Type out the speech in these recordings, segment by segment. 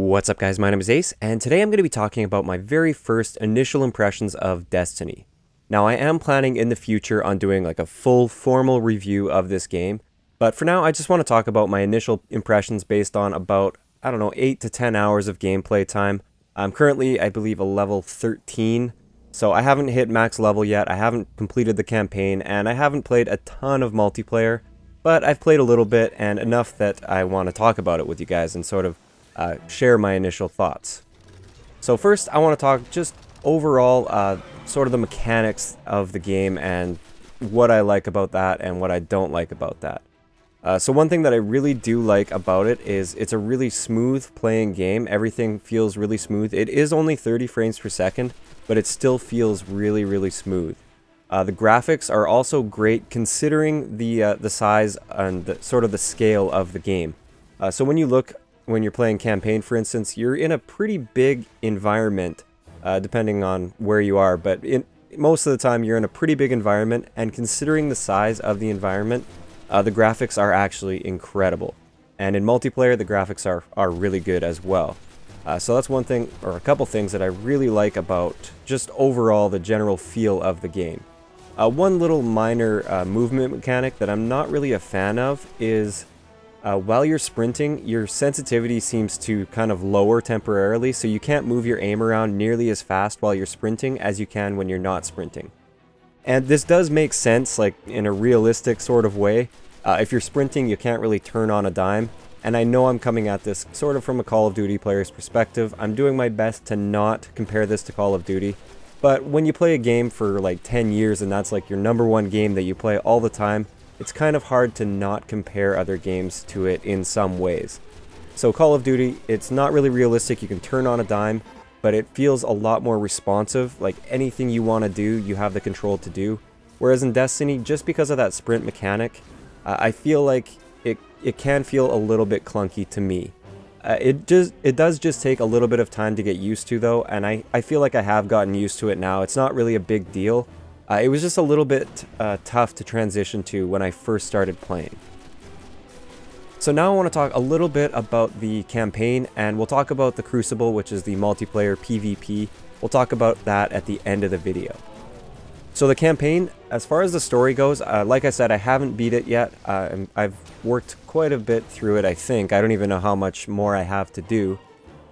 What's up guys, my name is Ace, and today I'm going to be talking about my very first initial impressions of Destiny. Now I am planning in the future on doing like a full formal review of this game, but for now I just want to talk about my initial impressions based on about, 8 to 10 hours of gameplay time. I'm currently, I believe, a level 13, so I haven't hit max level yet, I haven't completed the campaign, and I haven't played a ton of multiplayer, but I've played a little bit and enough that I want to talk about it with you guys and sort of share my initial thoughts. So first, I want to talk just overall, sort of the mechanics of the game and what I like about that and what I don't like about that. So one thing that I really do like about it is it's a really smooth playing game. Everything feels really smooth. It is only 30 frames per second, but it still feels really, really smooth. The graphics are also great considering the size and sort of the scale of the game. So when you're playing campaign, for instance, you're in a pretty big environment, depending on where you are, but most of the time you're in a pretty big environment, and considering the size of the environment, the graphics are actually incredible. And in multiplayer, the graphics are really good as well. So that's one thing, or a couple things that I really like about just overall the general feel of the game. One little minor movement mechanic that I'm not really a fan of is while you're sprinting, your sensitivity seems to kind of lower temporarily, so you can't move your aim around nearly as fast while you're sprinting as you can when you're not sprinting. And this does make sense, like in a realistic sort of way. If you're sprinting, you can't really turn on a dime, and I know I'm coming at this sort of from a Call of Duty player's perspective. I'm doing my best to not compare this to Call of Duty, but when you play a game for like 10 years and that's like your #1 game that you play all the time, it's kind of hard to not compare other games to it in some ways. So Call of Duty, it's not really realistic, you can turn on a dime, but it feels a lot more responsive, like anything you want to do, you have the control to do. Whereas in Destiny, just because of that sprint mechanic, I feel like it can feel a little bit clunky to me. It does just take a little bit of time to get used to though, and I feel like I have gotten used to it now. It's not really a big deal. It was just a little bit tough to transition to when I first started playing. So now I want to talk a little bit about the campaign, and we'll talk about the Crucible, which is the multiplayer PvP. We'll talk about that at the end of the video. So the campaign, as far as the story goes, like I said, I haven't beat it yet. I've worked quite a bit through it, I think. I don't even know how much more I have to do.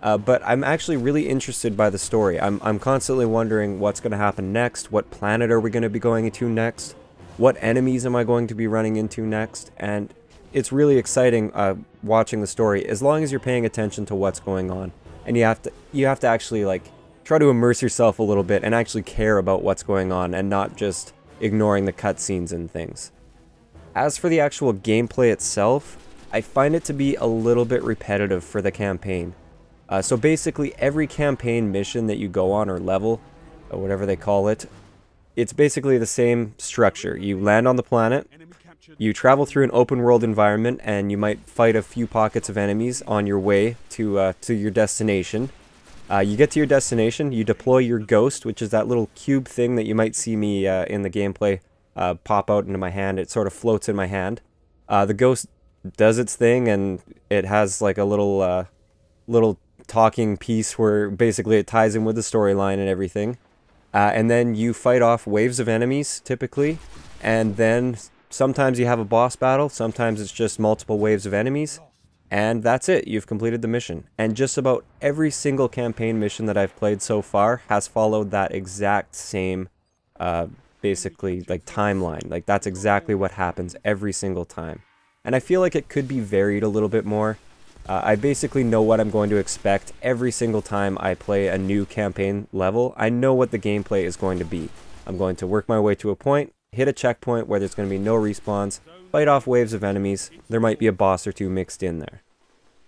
But I'm actually really interested by the story. I'm constantly wondering what's going to happen next, what planet are we going to be going into next, what enemies am I going to be running into next, and it's really exciting watching the story, as long as you're paying attention to what's going on. And you have to actually like try to immerse yourself a little bit and actually care about what's going on and not just ignoring the cutscenes and things. As for the actual gameplay itself, I find it to be a little bit repetitive for the campaign. So basically every campaign mission that you go on, or level, or whatever they call it, it's basically the same structure. You land on the planet, you travel through an open world environment, and you might fight a few pockets of enemies on your way to your destination. You get to your destination, you deploy your ghost, which is that little cube thing that you might see me in the gameplay pop out into my hand. It sort of floats in my hand. The ghost does its thing, and it has like a little talking piece where basically it ties in with the storyline and everything. And then you fight off waves of enemies, typically, and then sometimes you have a boss battle, sometimes it's just multiple waves of enemies, and that's it, you've completed the mission. And just about every single campaign mission that I've played so far has followed that exact same, basically, like timeline. Like that's exactly what happens every single time. And I feel like it could be varied a little bit more. I basically know what I'm going to expect every single time I play a new campaign level. I know what the gameplay is going to be. I'm going to work my way to a point, hit a checkpoint where there's going to be no respawns, fight off waves of enemies, there might be a boss or two mixed in there.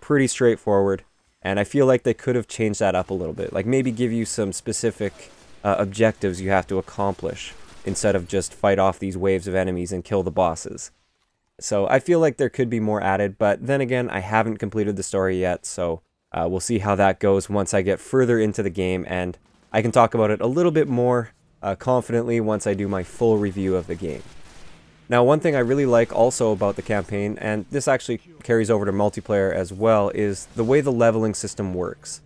Pretty straightforward, and I feel like they could have changed that up a little bit. Like maybe give you some specific objectives you have to accomplish, instead of just fight off these waves of enemies and kill the bosses. So I feel like there could be more added, but then again, I haven't completed the story yet, so we'll see how that goes once I get further into the game, and I can talk about it a little bit more confidently once I do my full review of the game. Now, one thing I really like also about the campaign, and this actually carries over to multiplayer as well, is the way the leveling system works.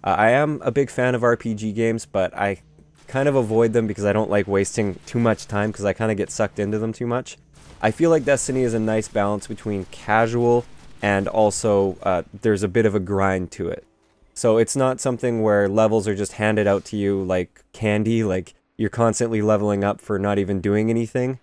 I am a big fan of RPG games, but I kind of avoid them because I don't like wasting too much time because I kind of get sucked into them too much. I feel like Destiny is a nice balance between casual and also there's a bit of a grind to it. So it's not something where levels are just handed out to you like candy, like you're constantly leveling up for not even doing anything.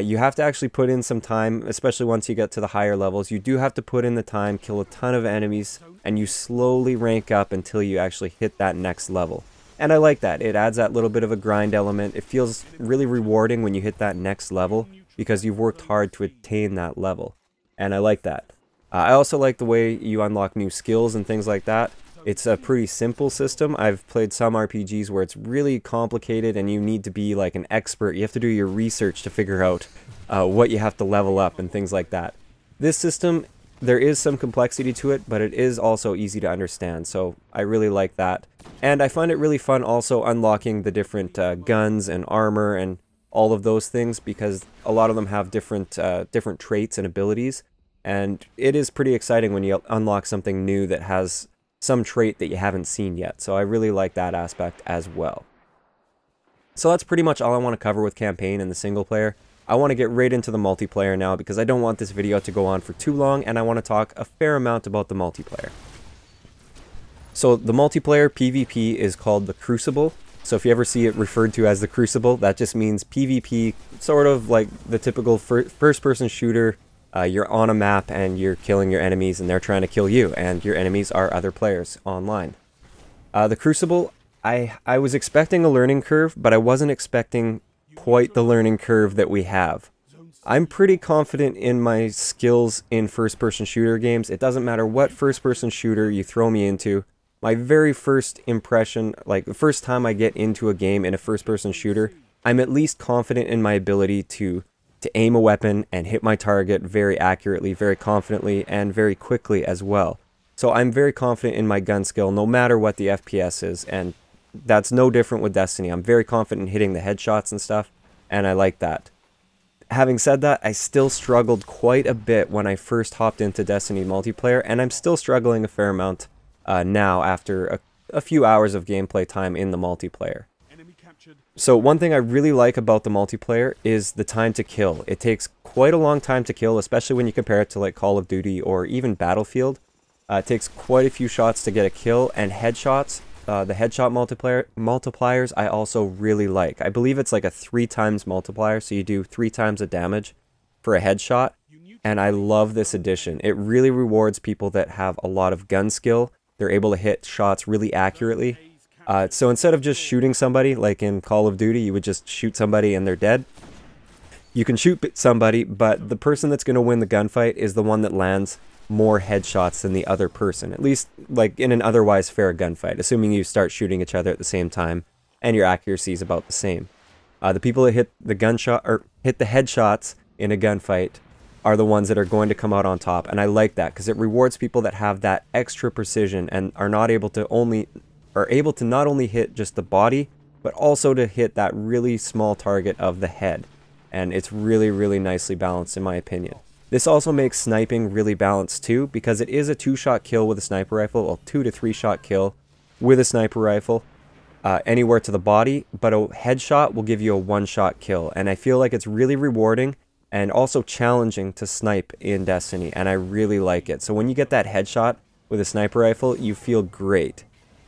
You have to actually put in some time, especially once you get to the higher levels. You do have to put in the time, kill a ton of enemies, and you slowly rank up until you actually hit that next level. And I like that. It adds that little bit of a grind element. It feels really rewarding when you hit that next level because you've worked hard to attain that level. And I like that. I also like the way you unlock new skills and things like that. It's a pretty simple system. I've played some RPGs where it's really complicated and you need to be like an expert. You have to do your research to figure out what you have to level up and things like that. This system, there is some complexity to it, but it is also easy to understand, so I really like that. And I find it really fun also unlocking the different guns and armor and all of those things because a lot of them have different traits and abilities. And it is pretty exciting when you unlock something new that has some trait that you haven't seen yet. So I really like that aspect as well. So that's pretty much all I want to cover with campaign and the single player. I want to get right into the multiplayer now because I don't want this video to go on for too long and I want to talk a fair amount about the multiplayer. So the multiplayer PvP is called the Crucible. So if you ever see it referred to as the Crucible, that just means PvP, sort of like the typical first-person shooter. You're on a map and you're killing your enemies and they're trying to kill you, and your enemies are other players online. The Crucible, I was expecting a learning curve, but I wasn't expecting quite the learning curve that we have. I'm pretty confident in my skills in first-person shooter games. It doesn't matter what first-person shooter you throw me into. My very first impression, like the first time I get into a game in a first-person shooter, I'm at least confident in my ability to aim a weapon and hit my target very accurately, very confidently, and very quickly as well. So I'm very confident in my gun skill no matter what the FPS is, and that's no different with Destiny. I'm very confident in hitting the headshots and stuff, and I like that. Having said that, I still struggled quite a bit when I first hopped into Destiny multiplayer, and I'm still struggling a fair amount now after a few hours of gameplay time in the multiplayer. So one thing I really like about the multiplayer is the time to kill. It takes quite a long time to kill, especially when you compare it to like Call of Duty or even Battlefield. It takes quite a few shots to get a kill, and headshots, the headshot multipliers I also really like. I believe it's like a 3 times multiplier, so you do 3 times the damage for a headshot, and I love this addition. It really rewards people that have a lot of gun skill. They're able to hit shots really accurately. So instead of just shooting somebody, like in Call of Duty, you would just shoot somebody and they're dead. You can shoot somebody, but the person that's going to win the gunfight is the one that lands more headshots than the other person. At least, like in an otherwise fair gunfight, assuming you start shooting each other at the same time and your accuracy is about the same. The people that hit the headshots in a gunfight are the ones that are going to come out on top, and I like that because it rewards people that have that extra precision and are able to not only hit just the body, but also to hit that really small target of the head. And it's really, really nicely balanced in my opinion. This also makes sniping really balanced too, because it is a 2-shot kill with a sniper rifle, well, 2 to 3 shot kill with a sniper rifle, anywhere to the body, but a headshot will give you a 1-shot kill. And I feel like it's really rewarding and also challenging to snipe in Destiny, and I really like it. So when you get that headshot with a sniper rifle, you feel great.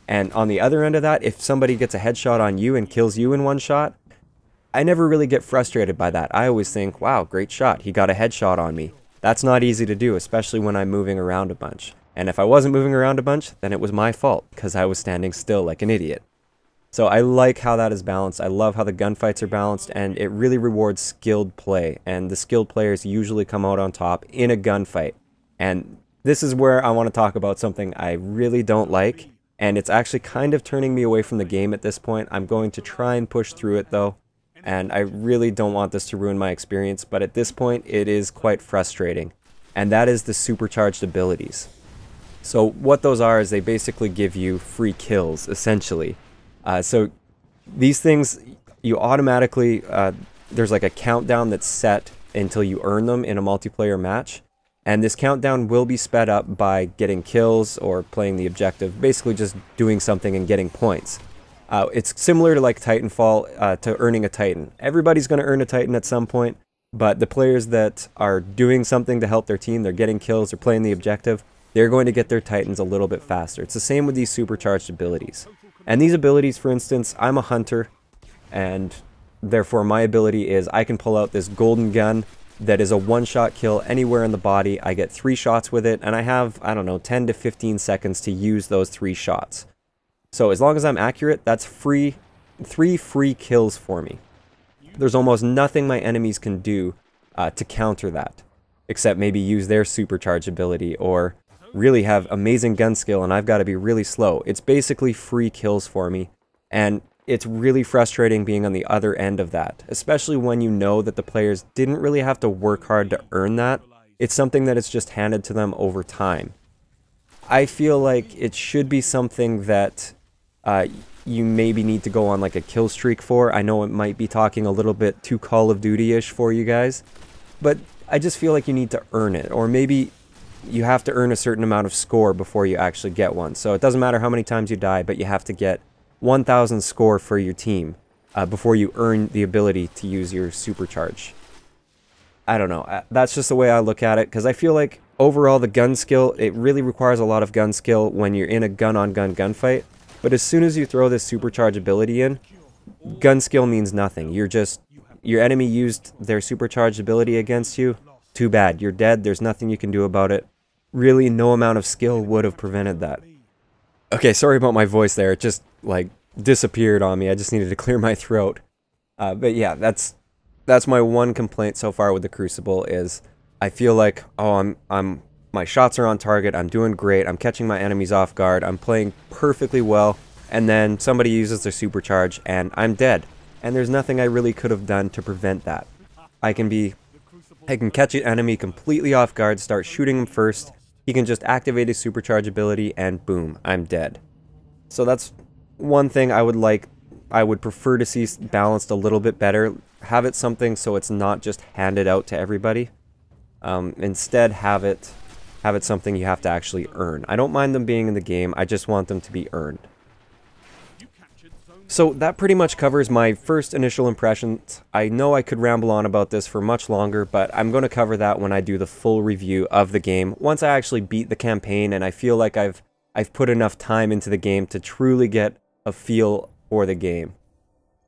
And on the other end of that, if somebody gets a headshot on you and kills you in 1 shot, I never really get frustrated by that. I always think, wow, great shot, he got a headshot on me. That's not easy to do, especially when I'm moving around a bunch. And if I wasn't moving around a bunch, then it was my fault, because I was standing still like an idiot. So I like how that is balanced. I love how the gunfights are balanced, and it really rewards skilled play. And the skilled players usually come out on top in a gunfight. And this is where I want to talk about something I really don't like. And it's actually kind of turning me away from the game at this point. I'm going to try and push through it though. And I really don't want this to ruin my experience. But at this point, it is quite frustrating. And that is the supercharged abilities. So what those are is they basically give you free kills, essentially. So these things, you automatically, there's like a countdown that's set until you earn them in a multiplayer match. And this countdown will be sped up by getting kills or playing the objective, basically just doing something and getting points. It's similar to like Titanfall, to earning a Titan. Everybody's going to earn a Titan at some point, but the players that are doing something to help their team, they're getting kills, they're playing the objective, they're going to get their Titans a little bit faster. It's the same with these supercharged abilities. And these abilities, for instance, I'm a hunter, and therefore my ability is I can pull out this golden gun that is a one-shot kill anywhere in the body. I get 3 shots with it, and I have, I don't know, 10 to 15 seconds to use those 3 shots. So as long as I'm accurate, that's 3 free kills for me. There's almost nothing my enemies can do to counter that, except maybe use their supercharge ability or really have amazing gun skill and I've got to be really slow. It's basically free kills for me, and it's really frustrating being on the other end of that, especially when you know that the players didn't really have to work hard to earn that. It's something that is just handed to them over time. I feel like it should be something that you maybe need to go on like a kill streak for. I know it might be talking a little bit too Call of Duty-ish for you guys, but I just feel like you need to earn it, or maybe you have to earn a certain amount of score before you actually get one. So it doesn't matter how many times you die, but you have to get 1,000 score for your team before you earn the ability to use your supercharge. I don't know. That's just the way I look at it, because I feel like overall the gun skill, it really requires a lot of gun skill when you're in a gun-on-gun gunfight. But as soon as you throw this supercharge ability in, gun skill means nothing. Your enemy used their supercharged ability against you. Too bad. You're dead. There's nothing you can do about it. Really, no amount of skill would have prevented that. Okay, sorry about my voice there. It just, like, disappeared on me. I just needed to clear my throat. But yeah, that's my one complaint so far with the Crucible is I feel like, oh, my shots are on target, I'm doing great, I'm catching my enemies off guard, I'm playing perfectly well, and then somebody uses their supercharge and I'm dead. And there's nothing I really could have done to prevent that. I can catch an enemy completely off guard, start shooting him first, he can just activate his supercharge ability, and boom, I'm dead. So that's one thing I would prefer to see balanced a little bit better. Have it something so it's not just handed out to everybody. Instead, have it something you have to actually earn. I don't mind them being in the game, I just want them to be earned. So that pretty much covers my first initial impressions. I know I could ramble on about this for much longer, but I'm going to cover that when I do the full review of the game, once I actually beat the campaign and I feel like I've put enough time into the game to truly get a feel for the game.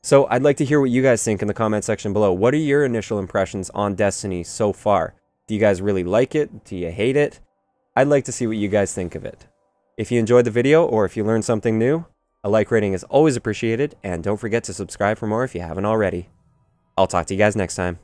So I'd like to hear what you guys think in the comment section below. What are your initial impressions on Destiny so far? Do you guys really like it? Do you hate it? I'd like to see what you guys think of it. If you enjoyed the video, or if you learned something new, a like rating is always appreciated, and don't forget to subscribe for more if you haven't already. I'll talk to you guys next time.